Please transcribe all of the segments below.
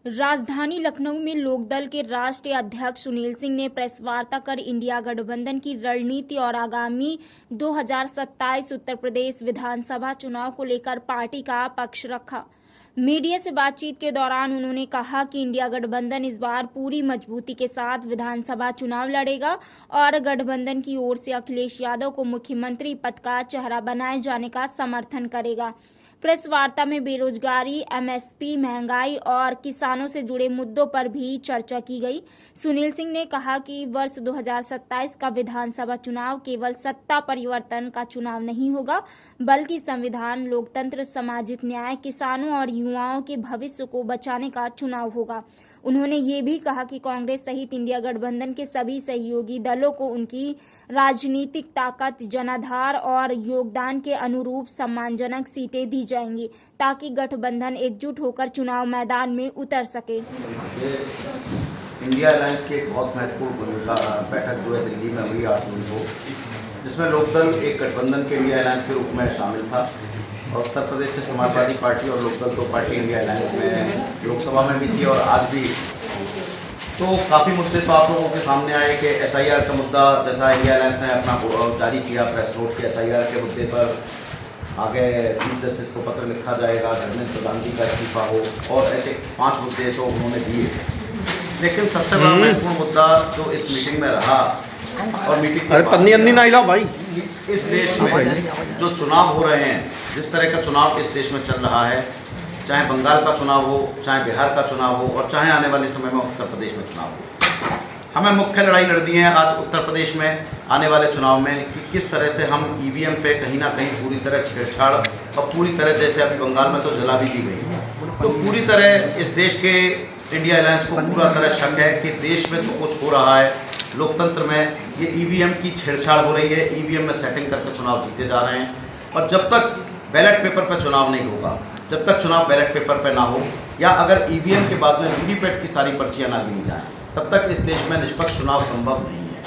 राजधानी लखनऊ में लोकदल के राष्ट्रीय अध्यक्ष सुनील सिंह ने प्रेस वार्ता कर इंडिया गठबंधन की रणनीति और आगामी 2027 उत्तर प्रदेश विधानसभा चुनाव को लेकर पार्टी का पक्ष रखा। मीडिया से बातचीत के दौरान उन्होंने कहा कि इंडिया गठबंधन इस बार पूरी मजबूती के साथ विधानसभा चुनाव लड़ेगा और गठबंधन की ओर से अखिलेश यादव को मुख्यमंत्री पद का चेहरा बनाए जाने का समर्थन करेगा। प्रेस वार्ता में बेरोजगारी, एमएसपी, महंगाई और किसानों से जुड़े मुद्दों पर भी चर्चा की गई। सुनील सिंह ने कहा कि वर्ष 2027 का विधानसभा चुनाव केवल सत्ता परिवर्तन का चुनाव नहीं होगा, बल्कि संविधान, लोकतंत्र, सामाजिक न्याय, किसानों और युवाओं के भविष्य को बचाने का चुनाव होगा। उन्होंने ये भी कहा कि कांग्रेस सहित इंडिया गठबंधन के सभी सहयोगी दलों को उनकी राजनीतिक ताकत, जनाधार और योगदान के अनुरूप सम्मानजनक सीटें दी जाएंगी, ताकि गठबंधन एकजुट होकर चुनाव मैदान में उतर सके। इंडिया अलायंस की एक बहुत महत्वपूर्ण भूमिका बैठक जो है दिल्ली में हुई 8 जून को, जिसमें लोकदल एक गठबंधन के इंडिया अलायंस के रूप में शामिल था और उत्तर प्रदेश से समाजवादी पार्टी और लोकदल 2 पार्टी इंडिया अलायंस में लोकसभा में भी थी और आज भी। तो काफ़ी मुद्दे तो आप लोगों के सामने आए कि एसआईआर का मुद्दा, जैसा इंडिया अलायंस ने अपना जारी किया प्रेस नोट के एसआईआर के मुद्दे पर आगे चीफ जस्टिस को पत्र लिखा जाएगा, धर्मेंद्र प्रधान जी का इस्तीफा हो, और ऐसे 5 मुद्दे तो उन्होंने दिए। लेकिन सबसे बड़ा महत्वपूर्ण मुद्दा जो इस मीटिंग में रहा और मीटिंग के बाद भाई इस देश में जो चुनाव हो रहे हैं, जिस तरह का चुनाव इस देश में चल रहा है, चाहे बंगाल का चुनाव हो, चाहे बिहार का चुनाव हो और चाहे आने वाले समय में उत्तर प्रदेश में चुनाव हो, हमें मुख्य लड़ाई लड़नी है आज उत्तर प्रदेश में आने वाले चुनाव में कि किस तरह से हम ईवीएम पे कहीं ना कहीं पूरी तरह छेड़छाड़ और पूरी तरह, जैसे अभी बंगाल में तो जला भी दी गई, तो पूरी तरह इस देश के इंडिया अलायंस को पूरा तरह शक है कि देश में जो कुछ हो रहा है लोकतंत्र में, ये ईवीएम की छेड़छाड़ हो रही है, ईवीएम में सेटिंग करके चुनाव जीते जा रहे हैं। और जब तक बैलेट पेपर पर चुनाव नहीं होगा, जब तक चुनाव बैलेट पेपर पर ना हो, या अगर ईवीएम के बाद में वीवीपैट की सारी पर्चियाँ ना गिनी जाएँ, तब तक इस देश में निष्पक्ष चुनाव संभव नहीं है।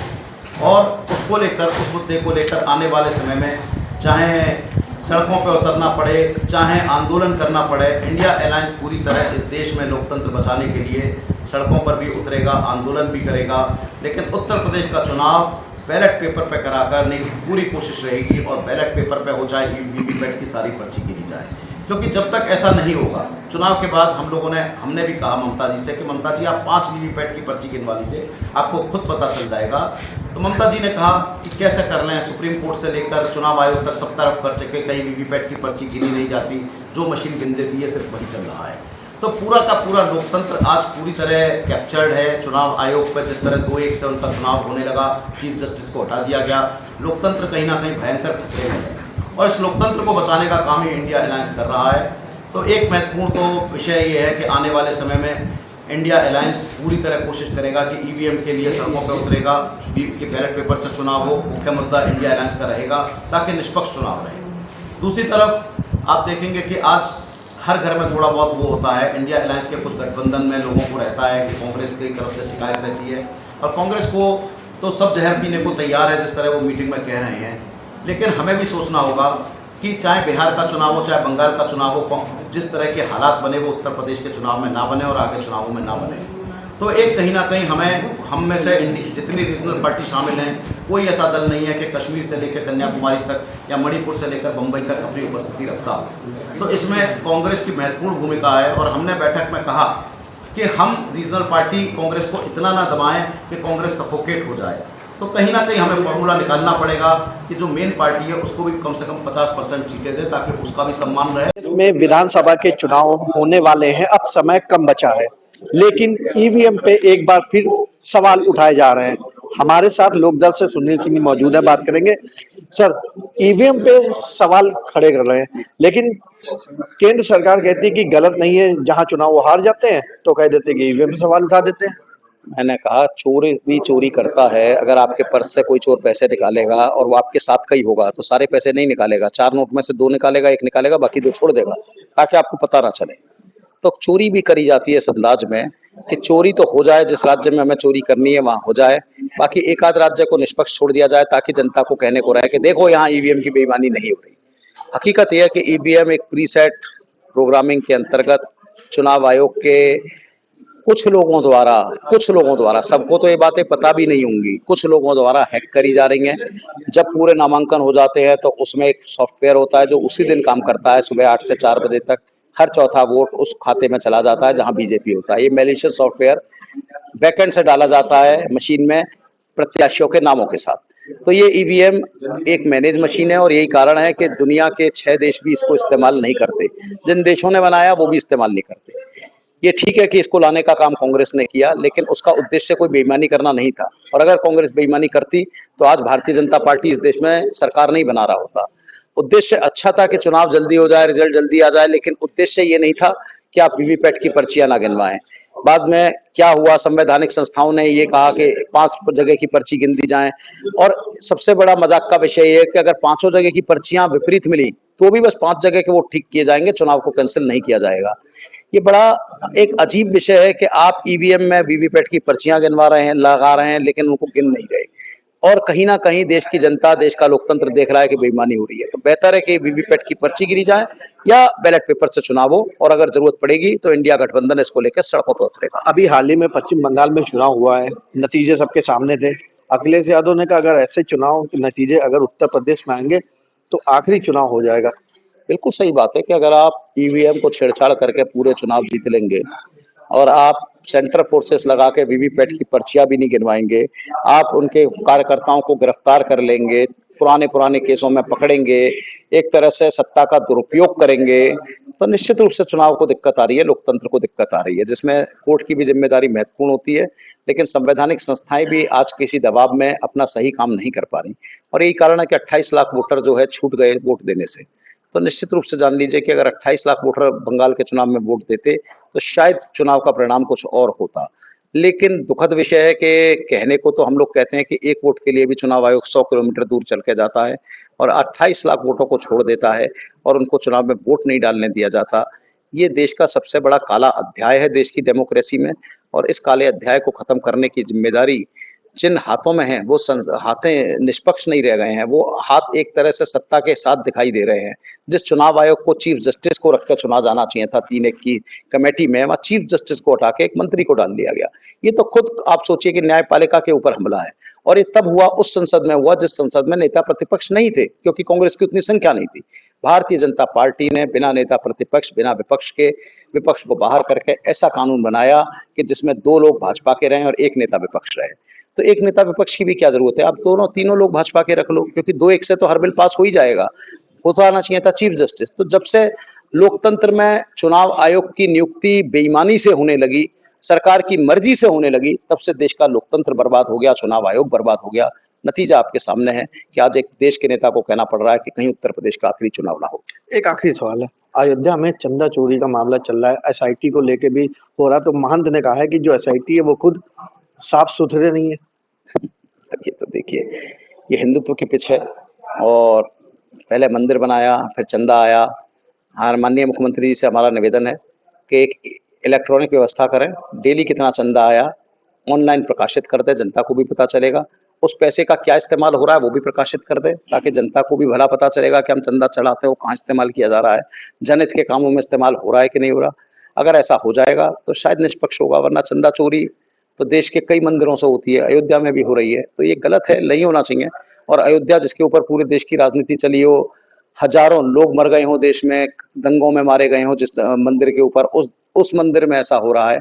और उसको लेकर, उस मुद्दे को लेकर आने वाले समय में चाहे सड़कों पर उतरना पड़े, चाहे आंदोलन करना पड़े, इंडिया अलायंस पूरी तरह इस देश में लोकतंत्र बचाने के लिए सड़कों पर भी उतरेगा, आंदोलन भी करेगा। लेकिन उत्तर प्रदेश का चुनाव बैलेट पेपर पर करा करने की पूरी कोशिश रहेगी और बैलेट पेपर पर हो जाए वीवीपैट की सारी पर्ची गिनी जाए, क्योंकि जब तक ऐसा नहीं होगा, चुनाव के बाद हमने भी कहा ममता जी से कि ममता जी आप 5 वीवीपैट की पर्ची गिनवा लीजिए, आपको खुद पता चल जाएगा। तो ममता जी ने कहा कि कैसे कर लें, सुप्रीम कोर्ट से लेकर चुनाव आयोग तक सब तरफ कर चुके, कहीं वीवीपैट की पर्ची गिनी नहीं जाती, जो मशीन गिन देती है सिर्फ वही चल रहा है। तो पूरा का पूरा लोकतंत्र आज पूरी तरह कैप्चर्ड है चुनाव आयोग पर। जिस तरह 2-1 से उनका चुनाव होने लगा, चीफ जस्टिस को हटा दिया गया, लोकतंत्र कहीं ना कहीं भयंकर खतरे में है और इस लोकतंत्र को बचाने का काम ही इंडिया अलायंस कर रहा है। तो एक महत्वपूर्ण तो विषय ये है कि आने वाले समय में इंडिया अलायंस पूरी तरह कोशिश करेगा कि ईवीएम के लिए सड़कों पर उतरेगा, कि बैलेट पेपर से चुनाव हो, मुख्य मुद्दा इंडिया अलायंस का रहेगा ताकि निष्पक्ष चुनाव रहे। दूसरी तरफ आप देखेंगे कि आज हर घर में थोड़ा बहुत वो होता है, इंडिया अलायंस के कुछ गठबंधन में लोगों को रहता है कि कांग्रेस की तरफ से शिकायत रहती है और कांग्रेस को तो सब जहर पीने को तैयार है, जिस तरह वो मीटिंग में कह रहे हैं। लेकिन हमें भी सोचना होगा कि चाहे बिहार का चुनाव हो, चाहे बंगाल का चुनाव हो, जिस तरह के हालात बने वो उत्तर प्रदेश के चुनाव में ना बने और आगे चुनावों में ना बने। तो एक कहीं ना कहीं हम में से जितनी रीजनल पार्टी शामिल हैं, कोई ऐसा दल नहीं है कि कश्मीर से लेकर कन्याकुमारी तक या मणिपुर से लेकर बम्बई तक अपनी उपस्थिति रखता हो। तो इसमें कांग्रेस की महत्वपूर्ण भूमिका है और हमने बैठक में कहा कि हम रीजनल पार्टी कांग्रेस को इतना ना दबाएं कि कांग्रेस सफोकेट हो जाए। तो कहीं ना कहीं हमें फॉर्मूला निकालना पड़ेगा कि जो मेन पार्टी है उसको भी कम से कम 50% सीटें दे ताकि उसका भी सम्मान रहे। इसमें विधानसभा के चुनाव होने वाले हैं, अब समय कम बचा है, लेकिन ईवीएम पे एक बार फिर सवाल उठाए जा रहे हैं। हमारे साथ लोकदल से सुनील सिंह मौजूद है, बात करेंगे। सर, ईवीएम पे सवाल खड़े कर रहे हैं, लेकिन केंद्र सरकार कहती है कि गलत नहीं है, जहां चुनाव वो हार जाते हैं तो कह देते हैं कि ईवीएम पे सवाल उठा देते हैं। मैंने कहा चोर भी चोरी करता है। अगर आपके पर्स से कोई चोर पैसे निकालेगा और वो आपके साथ का ही होगा तो सारे पैसे नहीं निकालेगा, 4 नोट में से 2 निकालेगा, 1 निकालेगा, बाकी 2 छोड़ देगा ताकि आपको पता ना चले। तो चोरी भी करी जाती है इस अंदाज में कि चोरी तो हो जाए, जिस राज्य में हमें चोरी करनी है वहां हो जाए, बाकी एक आध राज्य को निष्पक्ष छोड़ दिया जाए ताकि जनता को कहने को रहे कि देखो यहाँ ईवीएम की बेईमानी नहीं हो रही। हकीकत यह है कि ईवीएम एक प्रीसेट प्रोग्रामिंग के अंतर्गत चुनाव आयोग के कुछ लोगों द्वारा, सबको तो ये बातें पता भी नहीं होंगी, कुछ लोगों द्वारा हैक करी जा रही हैं। जब पूरे नामांकन हो जाते हैं तो उसमें एक सॉफ्टवेयर होता है जो उसी दिन काम करता है, सुबह 8 से 4 बजे तक हर चौथा वोट उस खाते में चला जाता है जहां बीजेपी होता है। ये मैलिशियस सॉफ्टवेयर बैकएंड से डाला जाता है मशीन में प्रत्याशियों के नामों के साथ। तो ये ईवीएम एक मैनेज मशीन है और यही कारण है कि दुनिया के 6 देश भी इसको इस्तेमाल नहीं करते। जिन देशों ने बनाया वो भी इस्तेमाल नहीं करते। ये ठीक है कि इसको लाने का काम कांग्रेस ने किया, लेकिन उसका उद्देश्य कोई बेईमानी करना नहीं था। और अगर कांग्रेस बेईमानी करती तो आज भारतीय जनता पार्टी इस देश में सरकार नहीं बना रहा होता। उद्देश्य अच्छा था कि चुनाव जल्दी हो जाए, रिजल्ट जल्दी आ जाए, लेकिन उद्देश्य ये नहीं था कि आप वीवीपैट की पर्चियां ना गिनवाएं। बाद में क्या हुआ, संवैधानिक संस्थाओं ने ये कहा कि 5 जगह की पर्ची गिन दी जाए। और सबसे बड़ा मजाक का विषय ये है कि अगर 5 जगह की पर्चियां विपरीत मिली तो भी बस 5 जगह के वोट ठीक किए जाएंगे, चुनाव को कैंसिल नहीं किया जाएगा। ये बड़ा एक अजीब विषय है कि आप ईवीएम में वीवीपैट की पर्चियां गिनवा रहे हैं, लगा रहे हैं, लेकिन उनको गिन नहीं रहे। और कहीं ना कहीं देश की जनता, देश का लोकतंत्र देख रहा है कि बेईमानी हो रही है। तो बेहतर है कि वीवीपैट की पर्ची गिनी जाए या बैलेट पेपर से चुनाव हो, और अगर जरूरत पड़ेगी तो इंडिया गठबंधन इसको लेकर सड़कों पर उतरेगा। अभी हाल ही में पश्चिम बंगाल में चुनाव हुआ है, नतीजे सबके सामने थे। अखिलेश यादव ने कहा अगर ऐसे चुनाव के नतीजे अगर उत्तर प्रदेश में आएंगे तो आखिरी चुनाव हो जाएगा। बिल्कुल सही बात है कि अगर आप ईवीएम को छेड़छाड़ करके पूरे चुनाव जीत लेंगे और आप सेंटर फोर्सेस लगा के वीवीपैट की पर्चियां भी नहीं गिनवाएंगे, आप उनके कार्यकर्ताओं को गिरफ्तार कर लेंगे, पुराने केसों में पकड़ेंगे, एक तरह से सत्ता का दुरुपयोग करेंगे, तो निश्चित रूप से चुनाव को दिक्कत आ रही है, लोकतंत्र को दिक्कत आ रही है, जिसमें कोर्ट की भी जिम्मेदारी महत्वपूर्ण होती है। लेकिन संवैधानिक संस्थाएं भी आज किसी दबाव में अपना सही काम नहीं कर पा रही, और यही कारण है कि 28 लाख वोटर जो है छूट गए वोट देने से। तो निश्चित रूप से जान लीजिए कि अगर 28 लाख वोटर बंगाल के चुनाव में वोट देते तो शायद चुनाव का परिणाम कुछ और होता। लेकिन दुखद विषय है कि कहने को तो हम लोग कहते हैं कि एक वोट के लिए भी चुनाव आयोग 100 किलोमीटर दूर चल के जाता है और 28 लाख वोटों को छोड़ देता है और उनको चुनाव में वोट नहीं डालने दिया जाता। ये देश का सबसे बड़ा काला अध्याय है देश की डेमोक्रेसी में, और इस काले अध्याय को खत्म करने की जिम्मेदारी जिन हाथों में है वो हाथें निष्पक्ष नहीं रह गए हैं, वो हाथ एक तरह से सत्ता के साथ दिखाई दे रहे हैं। जिस चुनाव आयोग को चीफ जस्टिस को रखकर चुना जाना चाहिए था 3-1 की कमेटी में, वहां चीफ जस्टिस को हटा के एक मंत्री को डाल दिया गया। ये तो खुद आप सोचिए कि न्यायपालिका के ऊपर हमला है, और ये तब हुआ उस संसद में हुआ जिस संसद में नेता प्रतिपक्ष नहीं थे, क्योंकि कांग्रेस की उतनी संख्या नहीं थी। भारतीय जनता पार्टी ने बिना नेता प्रतिपक्ष, बिना विपक्ष के, विपक्ष को बाहर करके ऐसा कानून बनाया कि जिसमें 2 लोग भाजपा के रहे और 1 नेता विपक्ष रहे। तो एक नेता विपक्ष की भी क्या जरूरत है, आप दोनों तीनों लोग भाजपा के रख लो, क्योंकि 2-1 से तो हर बिल पास हो ही जाएगा। होता आना चाहिए था चीफ जस्टिस। तो जब से लोकतंत्र में चुनाव आयोग की नियुक्ति बेईमानी से होने लगी, सरकार की मर्जी से होने लगी, तब से देश का लोकतंत्र बर्बाद हो गया, चुनाव आयोग बर्बाद हो गया। नतीजा आपके सामने है कि आज एक देश के नेता को कहना पड़ रहा है कि कहीं उत्तर प्रदेश का आखिरी चुनाव ना हो। एक आखिरी सवाल है, अयोध्या में चंदा चोरी का मामला चल रहा है, एसआईटी को लेके भी हो रहा है, तो महंत ने कहा है कि जो एसआईटी है वो खुद साफ सुथरे नहीं है। अब ये तो देखिए, ये हिंदुत्व की पिच है, और पहले मंदिर बनाया, फिर चंदा आया। हाँ, माननीय मुख्यमंत्री जी से हमारा निवेदन है कि एक इलेक्ट्रॉनिक व्यवस्था करें, डेली कितना चंदा आया ऑनलाइन प्रकाशित कर दे, जनता को भी पता चलेगा। उस पैसे का क्या इस्तेमाल हो रहा है वो भी प्रकाशित कर दे, ताकि जनता को भी भला पता चलेगा कि हम चंदा चढ़ाते हैं वो कहाँ इस्तेमाल किया जा रहा है, जनहित के कामों में इस्तेमाल हो रहा है कि नहीं हो रहा। अगर ऐसा हो जाएगा तो शायद निष्पक्ष होगा, वरना चंदा चोरी तो देश के कई मंदिरों से होती है, अयोध्या में भी हो रही है, तो ये गलत है, नहीं होना चाहिए। और अयोध्या जिसके ऊपर पूरे देश की राजनीति चली हो, हजारों लोग मर गए हों देश में, दंगों में मारे गए हों जिस मंदिर के ऊपर, उस मंदिर में ऐसा हो रहा है,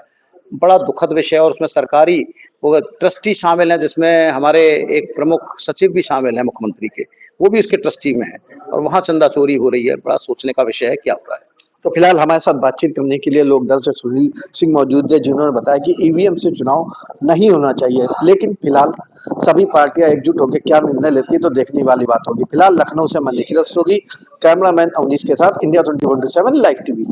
बड़ा दुखद विषय है। और उसमें सरकारी वो ट्रस्टी शामिल हैं, जिसमें हमारे एक प्रमुख सचिव भी शामिल हैं मुख्यमंत्री के, वो भी उसके ट्रस्टी में है, और वहां चंदा चोरी हो रही है। बड़ा सोचने का विषय है क्या हो रहा है। तो फिलहाल हमारे साथ बातचीत करने के लिए लोकदल से सुनील सिंह मौजूद है, जिन्होंने बताया कि ईवीएम से चुनाव नहीं होना चाहिए, लेकिन फिलहाल सभी पार्टियां एकजुट होकर क्या निर्णय लेती है तो देखने वाली बात होगी। फिलहाल लखनऊ से मैं निखिल रस्तोगी, कैमरामैन अवनीश के साथ, इंडिया 24/7 लाइव टीवी।